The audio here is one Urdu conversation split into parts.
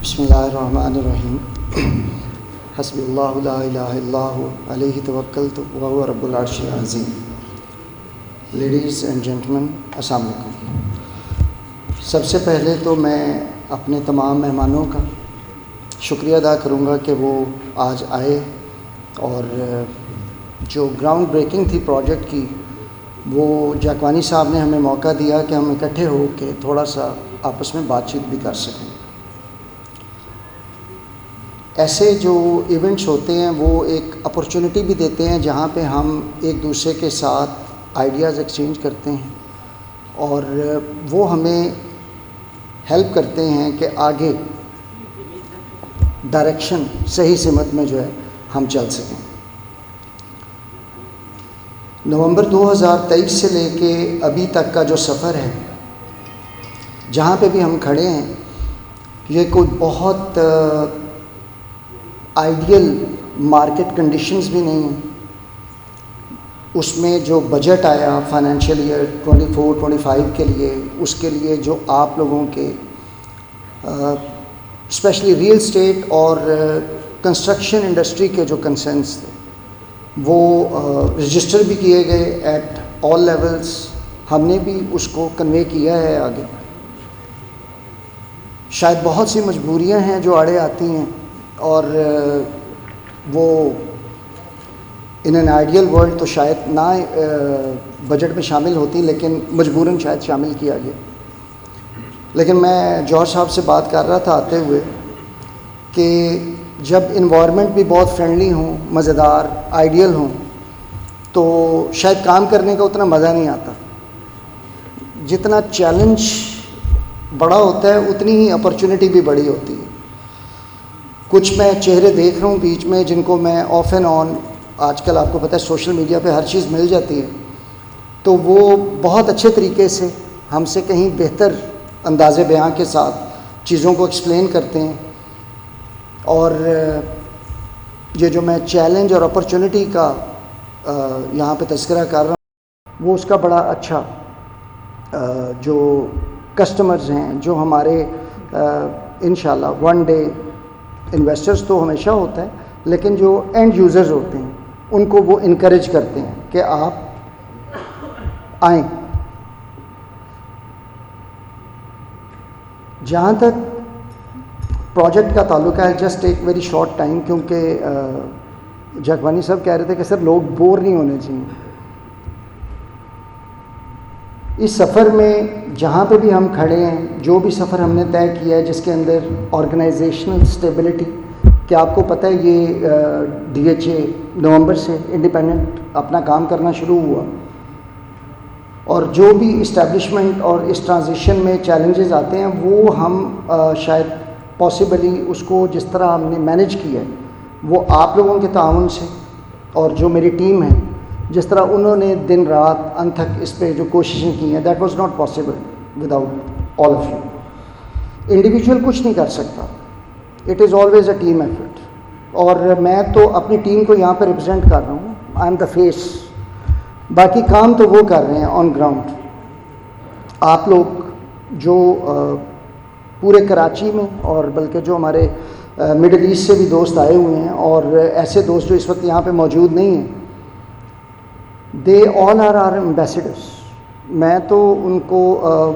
بسم اللہ الرحمن الرحیم حسبی اللہ لا الہ الا ھو علیہ توکلت وہو رب العرش العظیم. لیڈیز اینڈ جینٹلمین، السلام علیکم. سب سے پہلے تو میں اپنے تمام مہمانوں کا شکریہ ادا کروں گا کہ وہ آج آئے اور جو گراؤنڈ بریکنگ تھی پروجیکٹ کی وہ جاکوانی صاحب نے ہمیں موقع دیا کہ ہم اکٹھے ہو کے تھوڑا سا آپس میں بات چیت بھی کر سکیں. ایسے جو ایونٹس ہوتے ہیں وہ ایک اپرچونٹی بھی دیتے ہیں جہاں پہ ہم ایک دوسرے کے ساتھ آئیڈیاز ایکسچینج کرتے ہیں اور وہ ہمیں ہیلپ کرتے ہیں کہ آگے ڈائریکشن صحیح سمت میں جو ہے ہم چل سکیں. نومبر 2023 سے لے کے ابھی تک کا جو سفر ہے، جہاں پہ بھی ہم کھڑے ہیں، یہ کوئی بہت آئیڈیل مارکیٹ کنڈیشنز بھی نہیں ہیں. اس میں جو بجٹ آیا فائنینشیل ایئر 24-25 کے لیے، اس کے لیے جو آپ لوگوں کے اسپیشلی ریئل اسٹیٹ اور کنسٹرکشن انڈسٹری کے جو کنسرنس تھے وہ رجسٹر بھی کیے گئے ایٹ آل لیولز. ہم نے بھی اس کو کنوے کیا ہے آگے. شاید بہت سی مجبوریاں ہیں جو آڑے آتی ہیں اور وہ ان این آئیڈیل ورلڈ تو شاید نہ بجٹ میں شامل ہوتی، لیکن مجبوراً شاید شامل کیا گیا. لیکن میں جوہر صاحب سے بات کر رہا تھا آتے ہوئے کہ جب انوائرمنٹ بھی بہت فرینڈلی ہوں، مزیدار، آئیڈیل ہوں، تو شاید کام کرنے کا اتنا مزہ نہیں آتا. جتنا چیلنج بڑا ہوتا ہے اتنی ہی اپرچونٹی بھی بڑی ہوتی ہے. کچھ میں چہرے دیکھ رہا ہوں بیچ میں جن کو میں آف اینڈ آن، آج کل آپ کو پتہ ہے سوشل میڈیا پہ ہر چیز مل جاتی ہے، تو وہ بہت اچھے طریقے سے ہم سے کہیں بہتر انداز بیاں کے ساتھ چیزوں کو ایکسپلین کرتے ہیں. اور یہ جو میں چیلنج اور اپرچونٹی کا یہاں پہ تذکرہ کر رہا ہوں، وہ اس کا بڑا اچھا جو کسٹمرز ہیں، جو ہمارے انشاءاللہ ون ڈے انویسٹرز تو ہمیشہ ہوتا ہے، لیکن جو اینڈ یوزرز ہوتے ہیں ان کو وہ انکریج کرتے ہیں کہ آپ آئیں. جہاں تک پروجیکٹ کا تعلق ہے، جسٹ ایک ویری شارٹ ٹائم، کیونکہ جاکوانی صاحب کہہ رہے تھے کہ سر لوگ بور نہیں ہونے چاہیے. اس سفر میں جہاں پہ بھی ہم کھڑے ہیں، جو بھی سفر ہم نے طے کیا ہے جس کے اندر آرگنائزیشنل اسٹیبلٹی، کہ آپ کو پتہ ہے یہ DHA نومبر سے انڈیپینڈنٹ اپنا کام کرنا شروع ہوا، اور جو بھی اسٹیبلشمنٹ اور اس ٹرانزیشن میں چیلنجز آتے ہیں وہ ہم شاید پاسبلی اس کو جس طرح ہم نے مینیج کیا ہے وہ آپ لوگوں کے تعاون سے، اور جو میری ٹیم ہے جس طرح انہوں نے دن رات انتھک اس پہ جو کوششیں کی ہیں، that was not possible without all of you. Individual کچھ نہیں کر سکتا، it is always a team effort. اور میں تو اپنی ٹیم کو یہاں پہ ریپرزینٹ کر رہا ہوں، آئی ایم دا فیس. باقی کام تو وہ کر رہے ہیں آن گراؤنڈ. آپ لوگ جو پورے کراچی میں، اور بلکہ جو ہمارے مڈل ایسٹ سے بھی دوست آئے ہوئے ہیں، اور ایسے دوست جو اس وقت یہاں پہ موجود نہیں ہیں، دے آل آر آر ایمبیسڈرس. میں تو ان کو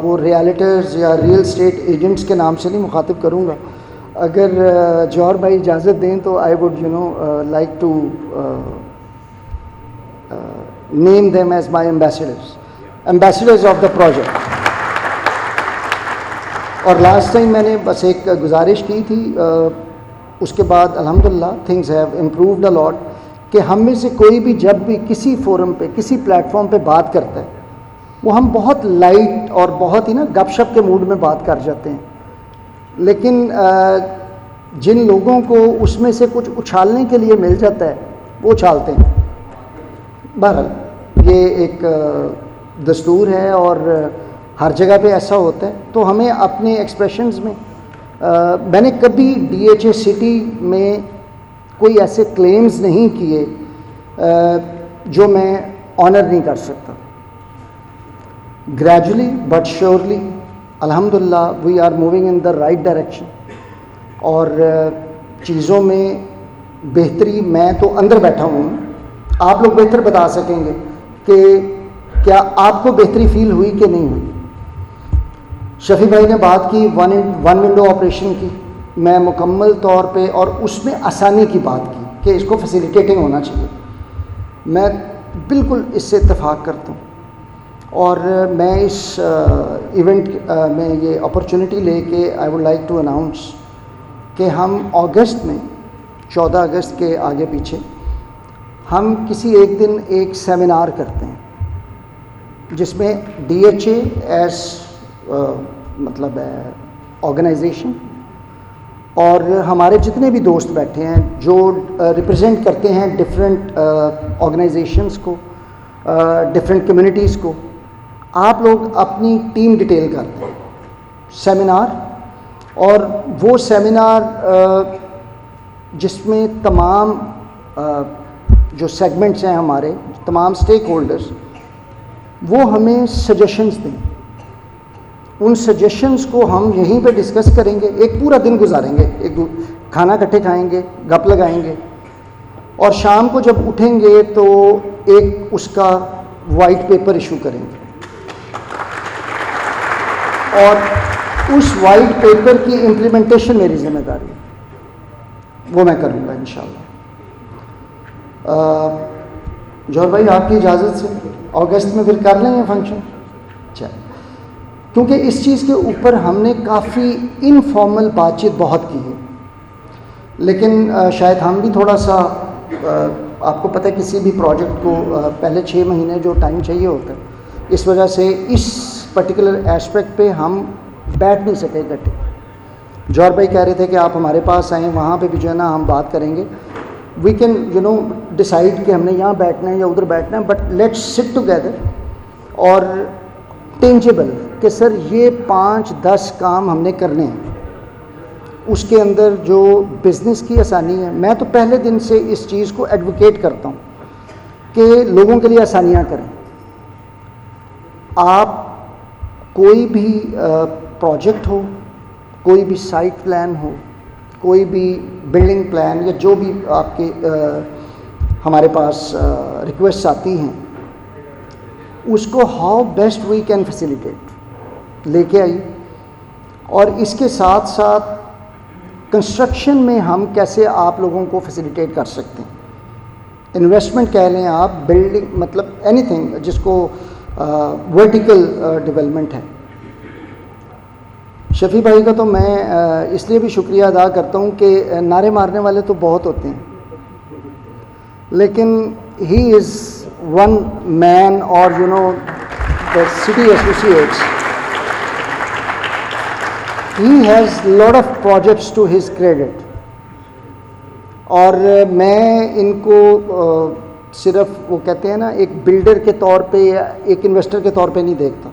وہ ریالٹرز یا ریئل اسٹیٹ ایجنٹس کے نام سے نہیں مخاطب کروں گا. اگر جوہر بھائی اجازت دیں تو I would like to name them as my ambassadors of the project. اور لاسٹ ٹائم میں نے بس ایک گزارش کی تھی، اس کے بعد الحمدللہ تھنگز ہیو امپرووڈ اے لاٹ، کہ ہم میں سے کوئی بھی جب بھی کسی فورم پہ، کسی پلیٹ فارم پہ بات کرتا ہے، وہ ہم بہت لائٹ اور بہت ہی گپ شپ کے موڈ میں بات کر جاتے ہیں. لیکن جن لوگوں کو اس میں سے کچھ اچھالنے کے لیے مل جاتا ہے وہ اچھالتے ہیں. بہرحال یہ ایک دستور ہے اور ہر جگہ پہ ایسا ہوتا ہے. تو ہمیں اپنے ایکسپریشنز میں میں نے کبھی DHA سٹی میں کوئی ایسے کلیمز نہیں کیے جو میں آنر نہیں کر سکتا. گریجولی بٹ شیورلی الحمدللہ we are moving in the right direction. اور چیزوں میں بہتری میں تو اندر بیٹھا ہوں, آپ لوگ بہتر بتا سکیں گے کہ کیا آپ کو بہتری فیل ہوئی کہ نہیں ہوئی. شفیع بھائی نے بات کی ون ونڈو آپریشن کی, میں مکمل طور پہ اور اس میں آسانی کی بات کی کہ اس کو فیسیلیٹیٹنگ ہونا چاہیے. میں بالکل اس سے اتفاق کرتا ہوں, اور میں اس ایونٹ میں یہ اپرچونٹی لے کے I would like to announce کہ ہم اگست میں 14 اگست کے آگے پیچھے ہم کسی ایک دن ایک سیمینار کرتے ہیں جس میں DHA ایز مطلب آرگنائزیشن اور ہمارے جتنے بھی دوست بیٹھے ہیں جو ریپرزینٹ کرتے ہیں ڈفرینٹ آرگنائزیشنس کو, ڈفرینٹ کمیونٹیز کو, آپ لوگ اپنی ٹیم ڈیٹیل کرتے ہیں سیمینار. اور وہ سیمینار جس میں تمام جو سیگمنٹس ہیں ہمارے تمام سٹیک ہولڈرز وہ ہمیں سجیشنز دیں. ان سجیشنز کو ہم یہیں پہ ڈسکس کریں گے, ایک پورا دن گزاریں گے, ایک کھانا اکٹھے کھائیں گے, گپ لگائیں گے, اور شام کو جب اٹھیں گے تو ایک اس کا وائٹ پیپر ایشو کریں گے, اور اس وائٹ پیپر کی امپلیمنٹیشن میری ذمہ داری ہے, وہ میں کروں گا انشاءاللہ. جوہر بھائی آپ کی اجازت سے اگست میں پھر کر لیں یہ فنکشن. اچھا, کیونکہ اس چیز کے اوپر ہم نے کافی انفارمل بات چیت بہت کی ہے, لیکن شاید ہم بھی تھوڑا سا, آپ کو پتہ ہے کسی بھی پروجیکٹ کو پہلے 6 مہینے جو ٹائم چاہیے ہوتا ہے, اس وجہ سے اس پرٹیکولر ایسپیکٹ پہ ہم بیٹھ نہیں سکے اکٹھے. جوہر بھائی کہہ رہے تھے کہ آپ ہمارے پاس آئیں, وہاں پہ بھی جو ہے نا ہم بات کریں گے, وی کین ڈیسائڈ کہ ہم نے یہاں بیٹھنا ہے یا ادھر بیٹھنا ہے, بٹ لیٹس سٹ ٹوگیدر اور ٹینجیبل کہ سر یہ 5-10 کام ہم نے کرنے ہیں. اس کے اندر جو بزنس کی آسانی ہے, میں تو پہلے دن سے اس چیز کو ایڈوکیٹ کرتا ہوں کہ لوگوں کے لیے آسانیاں کریں. آپ کوئی بھی پروجیکٹ ہو, کوئی بھی سائٹ پلان ہو, کوئی بھی بلڈنگ پلان یا جو بھی آپ کے ہمارے پاس ریکویسٹ آتی ہیں, اس کو how best we can facilitate لے کے آئی. اور اس کے ساتھ ساتھ کنسٹرکشن میں ہم کیسے آپ لوگوں کو فیسیلیٹیٹ کر سکتے ہیں, انویسٹمنٹ کہہ لیں آپ, بلڈنگ مطلب اینی تھنگ جس کو ورٹیکل ڈیولپمنٹ ہے. شفیع بھائی کا تو میں اس لیے بھی شکریہ ادا کرتا ہوں کہ نعرے مارنے والے تو بہت ہوتے ہیں, لیکن ہی از ون مین, اور the city associates, he has lot of projects to his credit. اور میں ان کو صرف وہ کہتے ہیں نا ایک بلڈر کے طور پہ یا ایک انویسٹر کے طور پہ نہیں دیکھتا.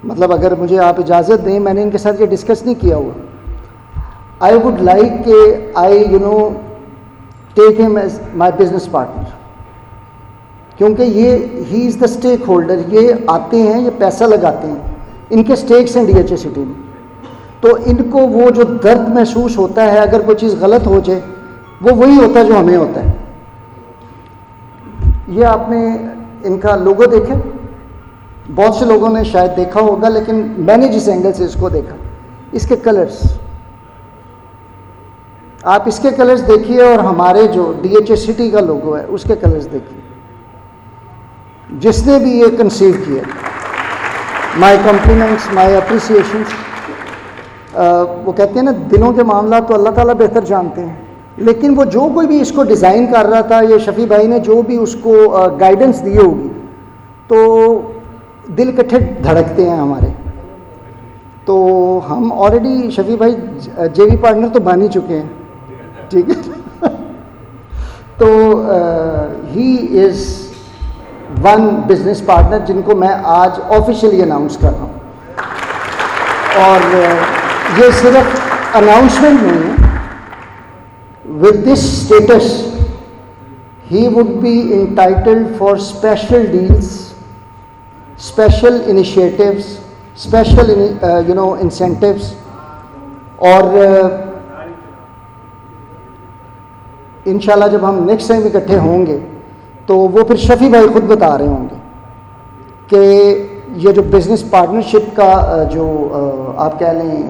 مطلب اگر مجھے آپ اجازت دیں, میں نے ان کے ساتھ یہ ڈسکس نہیں کیا ہوا, آئی ووڈ لائک کہ آئی ٹیک ہم ایز مائی بزنس پارٹنر, کیونکہ یہ ہی از دا اسٹیک ہولڈر. یہ آتے ہیں, یہ پیسہ لگاتے ہیں, ان کے اسٹیکس ہیں DHA سٹی میں, تو ان کو وہ جو درد محسوس ہوتا ہے اگر کوئی چیز غلط ہو جائے, وہ وہی ہوتا ہے جو ہمیں ہوتا ہے. یہ آپ نے ان کا لوگو دیکھا, بہت سے لوگوں نے شاید دیکھا ہوگا, لیکن میں نے جس اینگل سے اس کو دیکھا, اس کے کلرز, آپ اس کے کلرز دیکھیے اور ہمارے جو DHA سٹی کا لوگو ہے اس کے کلرز دیکھیے. جس نے بھی یہ کنسیو کیا, مائی کمپلیمنٹس, مائی اپریسیشنس. وہ کہتے ہیں نا دلوں کے معاملات تو اللہ تعالیٰ بہتر جانتے ہیں, لیکن وہ جو کوئی بھی اس کو ڈیزائن کر رہا تھا, یہ شفیع بھائی نے جو بھی اس کو گائیڈنس دی ہوگی, تو دل کٹھے دھڑکتے ہیں ہمارے. تو ہم آلریڈی شفیع بھائی JV پارٹنر تو بن ہی چکے ہیں, ٹھیک ہے. تو ہی از ون بزنس پارٹنر جن کو میں آج آفیشیلی اناؤنس کر رہا ہوں. اور یہ صرف اناؤنسمنٹ نہیں ہے, with this status he would be entitled for special deals, special initiatives, special incentives, اور انشاءاللہ جب ہم نیکسٹ ٹائم اکٹھے ہوں گے تو وہ پھر شفیع بھائی خود بتا رہے ہوں گے کہ یہ جو بزنس پارٹنرشپ کا جو آپ کہہ لیں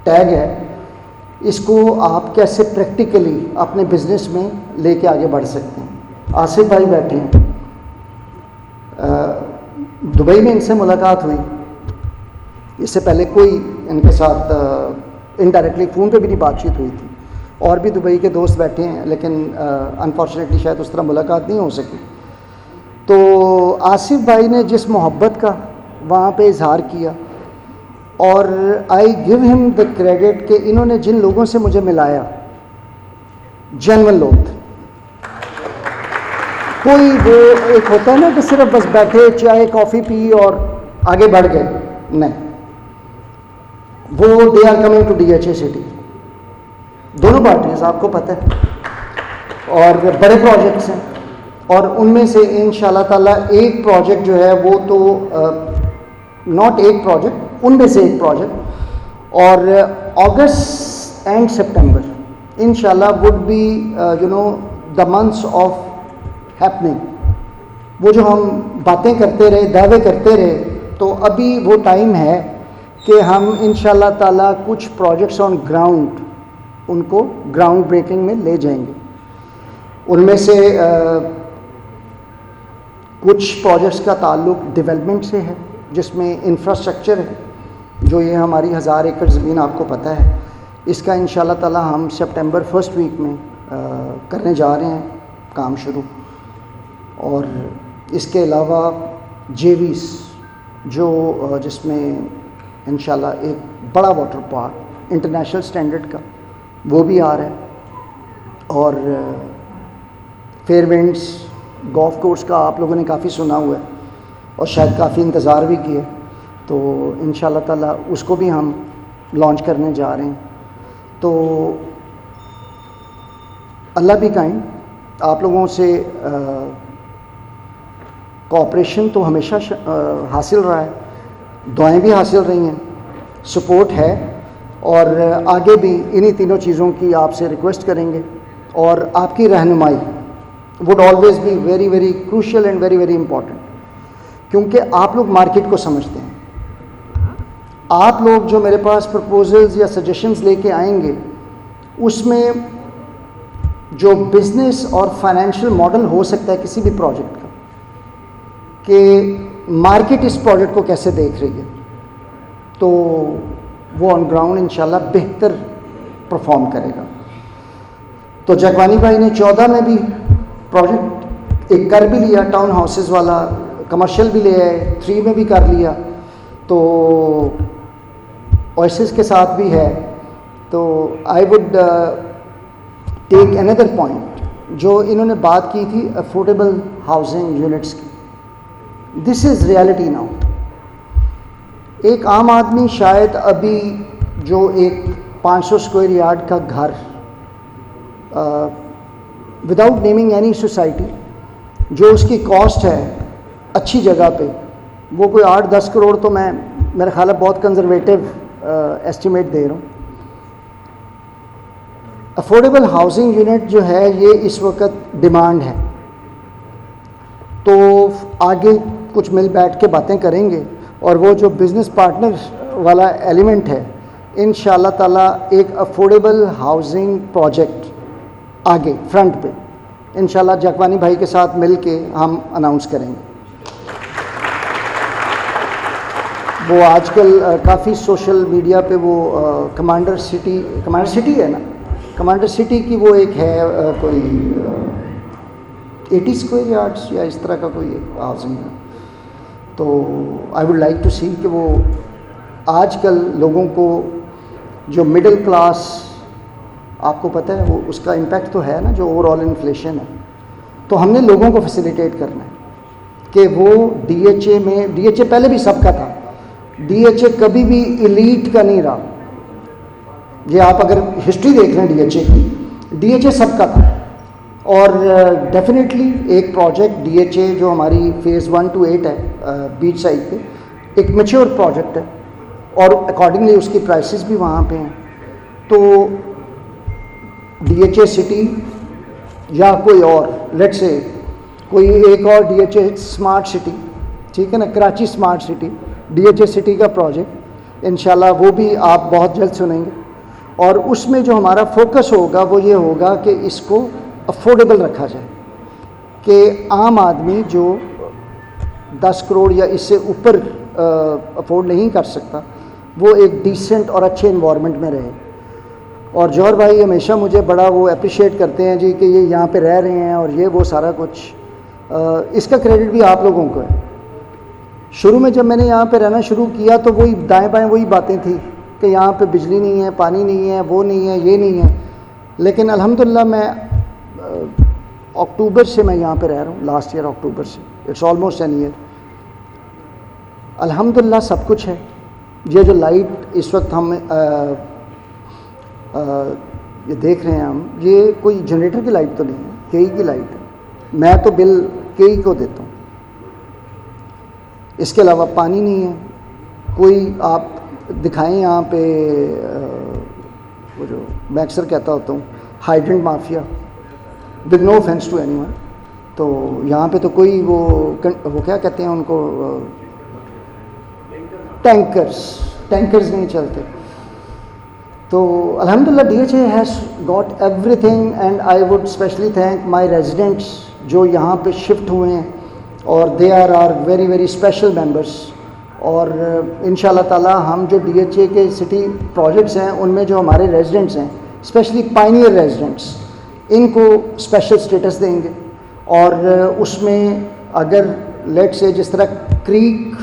ٹیگ ہے، اس کو آپ کیسے پریکٹیکلی اپنے بزنس میں لے کے آگے بڑھ سکتے ہیں۔ آصف بھائی بیٹھے ہیں، دبئی میں ان سے ملاقات ہوئی، اس سے پہلے کوئی ان کے ساتھ انڈائریکٹلی فون پہ بھی نہیں بات چیت ہوئی تھی، اور بھی دبئی کے دوست بیٹھے ہیں، لیکن انفارچونیٹلی شاید اس طرح ملاقات نہیں ہو سکی۔ تو آصف بھائی نے جس محبت کا وہاں پہ اظہار کیا، اور آئی گیو ہم دا کریڈٹ کہ انہوں نے جن لوگوں سے مجھے ملایا جینوئن لوگ تھے، کوئی وہ ایک ہوتا ہے نا کہ صرف بس بیٹھے چائے کافی پی اور آگے بڑھ گئے، نہیں، وہ they are coming to D H A city, دونوں پارٹیز آپ کو پتہ ہے، اور بڑے پروجیکٹس ہیں، اور ان میں سے ان شاء اللہ تعالیٰ ایک پروجیکٹ جو ہے وہ تو ناٹ ایک پروجیکٹ، ان میں سے ایک پروجیکٹ، اور اگست اینڈ سپٹمبر ان شاء اللہ would be the months of happening. وہ جو ہم باتیں کرتے رہے، دعوے کرتے رہے، تو ابھی وہ ٹائم ہے کہ ہم ان شاء اللہ تعالیٰ کچھ پروجیکٹس آن گراؤنڈ ان کو گراؤنڈ بریکنگ میں لے جائیں گے۔ ان میں سے کچھ پروجیکٹس کا تعلق ڈیولپمنٹ سے ہے، جس میں انفراسٹرکچر ہے، جو یہ ہماری 1000 ایکڑ زمین آپ کو پتہ ہے، اس کا ان شاء اللہ تعالیٰ ہم سپٹمبر فرسٹ ویک میں کرنے جا رہے ہیں کام شروع۔ اور اس کے علاوہ جیویز جو جس میں انشاءاللہ ایک بڑا واٹر پارک انٹرنیشنل سٹینڈرڈ کا وہ بھی آ رہا ہے، اور فیئر وینڈس گولف کورس کا آپ لوگوں نے کافی سنا ہوا ہے اور شاید کافی انتظار بھی کیے، تو ان شاء اللہ تعالیٰ اس کو بھی ہم لانچ کرنے جا رہے ہیں۔ تو اللہ بھی کائنڈ، آپ لوگوں سے کوآپریشن تو ہمیشہ حاصل رہا ہے، دعائیں بھی حاصل رہی ہیں، سپورٹ ہے، اور آگے بھی انہی تینوں چیزوں کی آپ سے ریکویسٹ کریں گے، اور آپ کی رہنمائی would always be very very crucial and very very important، کیونکہ آپ لوگ مارکیٹ کو سمجھتے ہیں۔ آپ لوگ جو میرے پاس پرپوزلز یا سجیشنز لے کے آئیں گے، اس میں جو بزنس اور فائنینشیل ماڈل ہو سکتا ہے کسی بھی پروجیکٹ کا، کہ مارکیٹ اس پروجیکٹ کو کیسے دیکھ رہی ہے، تو وہ آن گراؤنڈ انشاءاللہ بہتر پرفارم کرے گا۔ تو جگوانی بھائی نے 14 میں بھی پروجیکٹ ایک کر بھی لیا، ٹاؤن ہاؤسز والا، کمرشل بھی لے آئے، 3 میں بھی کر لیا، تو اویسس کے ساتھ بھی ہے۔ تو I would take another point جو انہوں نے بات کی تھی افورڈیبل ہاؤسنگ یونٹس کی، دس از ریالٹی ناؤ۔ ایک عام آدمی شاید ابھی جو ایک 500 اسکوائر یارڈ کا گھر وداؤٹ نیمنگ اینی سوسائٹی، جو اس کی کاسٹ ہے اچھی جگہ پہ، وہ کوئی 8-10 کروڑ، تو میں میرا خیال ہے بہت کنزرویٹو ایسٹیمیٹ دے رہا ہوں۔ افورڈیبل ہاؤسنگ یونٹ جو ہے یہ اس وقت ڈیمانڈ ہے، تو آگے کچھ مل بیٹھ کے باتیں کریں گے، اور وہ جو بزنس پارٹنر والا ایلیمنٹ ہے، ان شاء اللہ تعالیٰ ایک افورڈیبل ہاؤسنگ پروجیکٹ آگے فرنٹ پہ انشاءاللہ جگوانی بھائی کے ساتھ مل کے ہم اناؤنس کریں گے۔ وہ آج کل کافی سوشل میڈیا پہ وہ کمانڈر سٹی ہے نا، کمانڈر سٹی کی وہ ایک ہے کوئی 80 اسکوائر یارڈس یا اس طرح کا کوئی ایک ہاؤسنگ ہے، تو آئی ووڈ لائک ٹو سی کہ وہ آج کل لوگوں کو جو مڈل کلاس، آپ کو پتہ ہے وہ اس کا امپیکٹ تو ہے نا، جو اوور آل انفلیشن ہے، تو ہم نے لوگوں کو فیسیلیٹیٹ کرنا ہے کہ وہ ڈی ایچ اے میں، ڈی ایچ اے پہلے بھی سب کا تھا، ڈی ایچ اے کبھی بھی ایلیٹ کا نہیں رہا، یہ آپ اگر ہسٹری دیکھ لیں ڈی ایچ اے کی، ڈی ایچ اے سب کا تھا، اور ڈیفینیٹلی ایک پروجیکٹ ڈی ایچ اے جو ہماری فیز 1 to 8 ہے بیچ سائڈ پہ، ایک میچور پروجیکٹ ہے، اور اکارڈنگلی اس کی پرائسز بھی وہاں پہ ہیں. تو DHA سٹی یا کوئی اور لیٹ سے کوئی ایک اور DHA اسمارٹ سٹی, ٹھیک ہے نا, Karachi smart city, DHA city کا پروجیکٹ انشاءاللہ وہ بھی آپ بہت جلد سنیں گے. اور اس میں جو ہمارا فوکس ہوگا وہ یہ ہوگا کہ اس کو افورڈیبل رکھا جائے, کہ عام آدمی جو 10 کروڑ یا اس سے اوپر افورڈ نہیں کر سکتا وہ ایک ڈیسنٹ اور اچھے انوائرمنٹ میں رہے. اور جوہر بھائی ہمیشہ مجھے بڑا وہ اپریشیٹ کرتے ہیں جی کہ یہ یہاں پہ رہ رہے ہیں اور یہ وہ سارا کچھ, اس کا کریڈٹ بھی آپ لوگوں کو ہے. شروع میں جب میں نے یہاں پہ رہنا شروع کیا تو وہی دائیں بائیں وہی باتیں تھیں کہ یہاں پہ بجلی نہیں ہے, پانی نہیں ہے, وہ نہیں ہے, یہ نہیں ہے. لیکن الحمدللہ میں اکتوبر سے میں یہاں پہ رہ رہا ہوں, لاسٹ ایئر اکتوبر سے, اٹس آلموسٹ این ایئر. الحمدللہ سب کچھ ہے. یہ جو لائٹ اس وقت ہم یہ دیکھ رہے ہیں ہم, یہ کوئی جنریٹر کی لائٹ تو نہیں ہے, KE کی لائٹ ہے. میں تو بل KE کو دیتا ہوں. اس کے علاوہ پانی نہیں ہے. کوئی آپ دکھائیں یہاں پہ وہ جو میں اکثر کہتا ہوتا ہوں hydrant mafia, with no offence to anyone. تو یہاں پہ تو کوئی وہ کیا کہتے ہیں ان کو, ٹینکرز نہیں چلتے. تو الحمدللہ DHA has got everything, and I would specially thank my residents جو یہاں پہ شفٹ ہوئے ہیں, اور they are very very special members. اور انشاءاللہ تعالی ہم جو DHA کے سٹی پروجیکٹس ہیں ان میں جو ہمارے ریزیڈنٹس ہیں, اسپیشلی پائنیئر ریزیڈنٹس, ان کو اسپیشل اسٹیٹس دیں گے. اور اس میں اگر لیٹ سے جس طرح کریک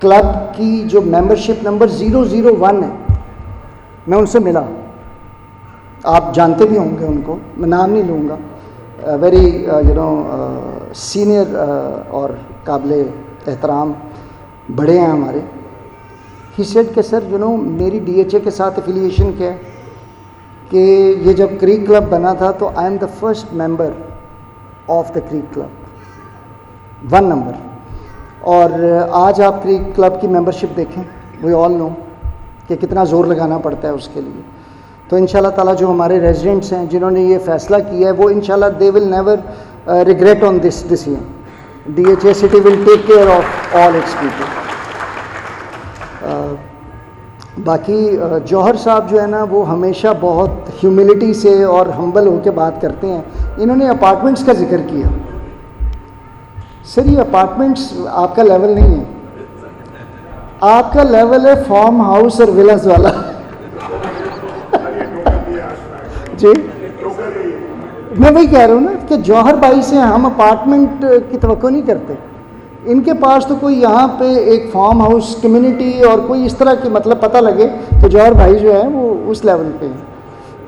کلب کی جو ممبرشپ نمبر 001 ہے, میں ان سے ملا, آپ جانتے بھی ہوں گے ان کو, میں نام نہیں لوں گا, ویری سینئر اور قابل احترام بڑے ہیں ہمارے. ہی سیڈ کہ سر میری DHA کے ساتھ افیلیشن کیا ہے, کہ یہ جب کریک کلب بنا تھا تو I am the first member of the creek club, 1 number. اور آج آپ کریک کلب کی ممبرشپ دیکھیں, وی آل نو کہ کتنا زور لگانا پڑتا ہے اس کے لیے. تو انشاءاللہ تعالیٰ جو ہمارے ریزیڈنٹس ہیں جنہوں نے یہ فیصلہ کیا ہے وہ انشاءاللہ they will never regret on this decision. DHA city will take care of all its people. باقی جوہر صاحب جو ہے نا وہ ہمیشہ بہت ہیوملٹی سے اور ہمبل ہو کے بات کرتے ہیں. انہوں نے اپارٹمنٹس کا ذکر کیا. سر یہ اپارٹمنٹس آپ کا لیول نہیں ہے, آپ کا لیول ہے فارم ہاؤس اور ولاز والا. جی میں وہی کہہ رہا ہوں نا کہ جوہر بھائی سے ہم اپارٹمنٹ کی توقع نہیں کرتے. ان کے پاس تو کوئی یہاں پہ ایک فارم ہاؤس کمیونٹی اور کوئی اس طرح کی مطلب پتہ لگے تو جوہر بھائی جو ہے وہ اس لیول پہ ہیں.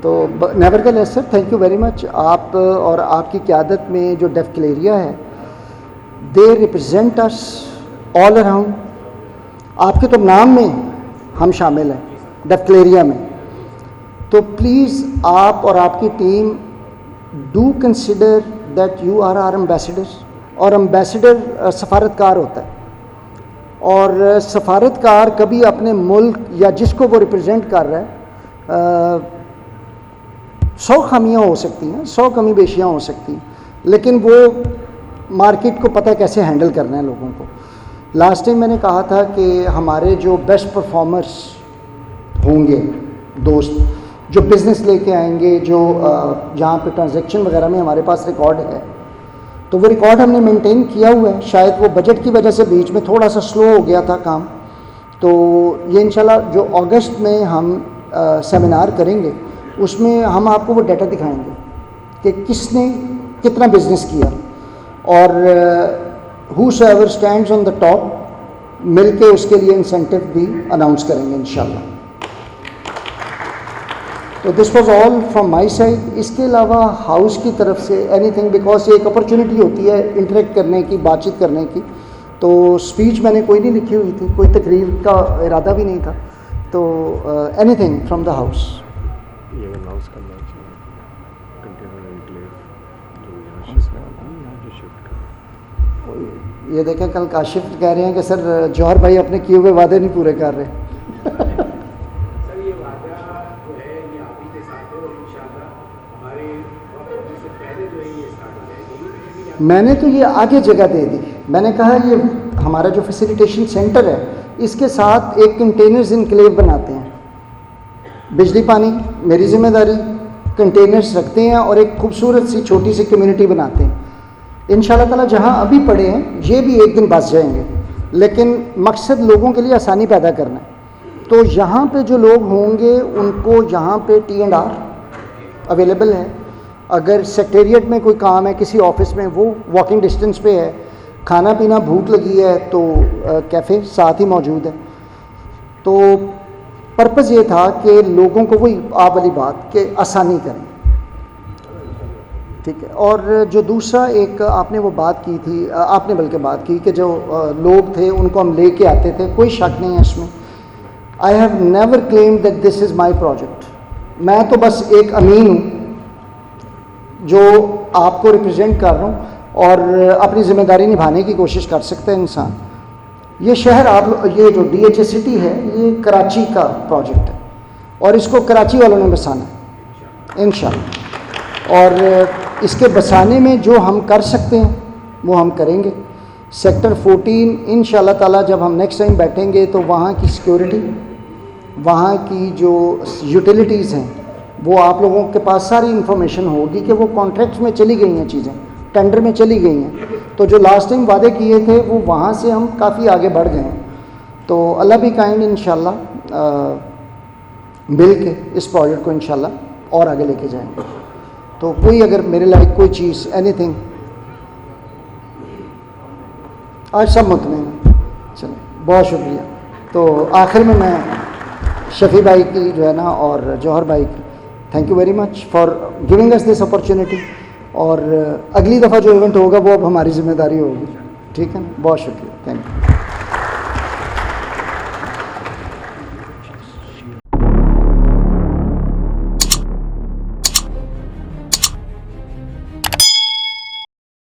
تو never the less sir, thank you very مچ. آپ اور آپ کی قیادت میں جو ڈیف کلیریا ہے, they represent us all around. آپ کے تو نام میں ہم شامل ہیں ڈیف کلیریا میں. تو پلیز آپ اور آپ کی team do consider that you are are ambassadors. اور ایمبیسڈر سفارتکار ہوتا ہے, اور سفارتکار کبھی اپنے ملک یا جس کو وہ ریپرزینٹ کر رہا ہے 100 خامیاں ہو سکتی ہیں, 100 کمی بیشیاں ہو سکتی ہیں, لیکن وہ مارکیٹ کو پتہ کیسے ہینڈل کرنا ہے لوگوں کو. لاسٹ ٹائم میں نے کہا تھا کہ ہمارے جو بیسٹ پرفارمرز ہوں گے دوست, جو بزنس لے کے آئیں گے, جو جہاں پہ ٹرانزیکشن وغیرہ میں ہمارے پاس ریکارڈ ہے, تو وہ ریکارڈ ہم نے مینٹین کیا ہوا ہے. شاید وہ بجٹ کی وجہ سے بیچ میں تھوڑا سا سلو ہو گیا تھا کام. تو یہ انشاءاللہ جو اگست میں ہم سیمینار کریں گے اس میں ہم آپ کو وہ ڈیٹا دکھائیں گے کہ کس نے کتنا بزنس کیا, اور whosoever stands on the top مل کے اس کے لیے انسینٹیو بھی اناؤنس کریں گے انشاءاللہ. تو this was all from my side. اس کے علاوہ ہاؤس کی طرف سے اینی تھنگ, بیکاز یہ ایک اپرچونیٹی ہوتی ہے انٹریکٹ کرنے کی, بات چیت کرنے کی. تو اسپیچ میں نے کوئی نہیں لکھی ہوئی تھی, کوئی تقریر کا ارادہ بھی نہیں تھا. تو any thing from the house. یہ دیکھیں کل کاشف کہہ رہے ہیں کہ سر جوہر بھائی اپنے کیے ہوئے وعدے نہیں پورے کر رہے. سر یہ وعدہ جو ہے یہ آپ ہی کے ساتھ ہے اور انشاءاللہ ہمارے وقت ہونے سے پہلے جو ہے یہ اسٹارٹ ہو جائے گی. میں نے تو یہ آگے جگہ دے دی. میں نے کہا یہ ہمارا جو فیسیلیٹیشن سینٹر ہے اس کے ساتھ ایک کنٹینرز انکلیو بناتے ہیں. بجلی پانی میری ذمہ داری, کنٹینرز رکھتے ہیں اور ایک خوبصورت سی چھوٹی سی کمیونٹی بناتے ہیں. انشاءاللہ تعالی جہاں ابھی پڑے ہیں یہ بھی ایک دن بس جائیں گے, لیکن مقصد لوگوں کے لیے آسانی پیدا کرنا ہے. تو یہاں پہ جو لوگ ہوں گے ان کو یہاں پہ T&R اویلیبل ہے. اگر سیکٹریٹ میں کوئی کام ہے کسی آفس میں وہ واکنگ ڈسٹینس پہ ہے. کھانا پینا بھوک لگی ہے تو کیفے ساتھ ہی موجود ہے. تو پرپز یہ تھا کہ لوگوں کو وہی آپ والی بات کہ آسانی کریں. ٹھیک ہے. اور جو دوسرا ایک آپ نے وہ بات کی تھی, آپ نے بلکہ بات کی کہ جو لوگ تھے ان کو ہم لے کے آتے تھے, کوئی شک نہیں ہے اس میں. I have never claim that this is my project. میں تو بس ایک امین ہوں جو آپ کو ریپرزینٹ کر رہا ہوں اور اپنی ذمہ داری نبھانے کی کوشش کر سکتا ہے انسان. یہ شہر آپ یہ جو DHA سٹی ہے یہ کراچی کا پروجیکٹ ہے اور اس کو کراچی والوں نے بسانا ہے انشاءاللہ. اور اس کے بسانے میں جو ہم کر سکتے ہیں وہ ہم کریں گے. سیکٹر 14 انشاءاللہ تعالیٰ جب ہم نیکسٹ ٹائم بیٹھیں گے تو وہاں کی سیکیورٹی, وہاں کی جو یوٹیلیٹیز ہیں وہ آپ لوگوں کے پاس ساری انفارمیشن ہوگی کہ وہ کانٹریکٹس میں چلی گئی ہیں, چیزیں ٹینڈر میں چلی گئی ہیں. تو جو لاسٹ ٹائم وعدے کیے تھے وہ وہاں سے ہم کافی آگے بڑھ گئے ہیں. تو اللہ بھی کائنڈ انشاءاللہ مل کے اس پروجیکٹ کو انشاءاللہ اور آگے لے کے جائیں گے. تو کوئی اگر میرے لائق کوئی چیز اینی تھنگ, آج سب مطمئن ہیں. چلیں بہت شکریہ. تو آخر میں شفیع بھائی کی جو ہے نا اور جوہر بھائی کی thank you very much for giving اس دس اپرچونیٹی. اور اگلی دفعہ جو ایونٹ ہوگا وہ اب ہماری ذمہ داری ہوگی. ٹھیک ہے نا, بہت شکریہ, تھینک یو.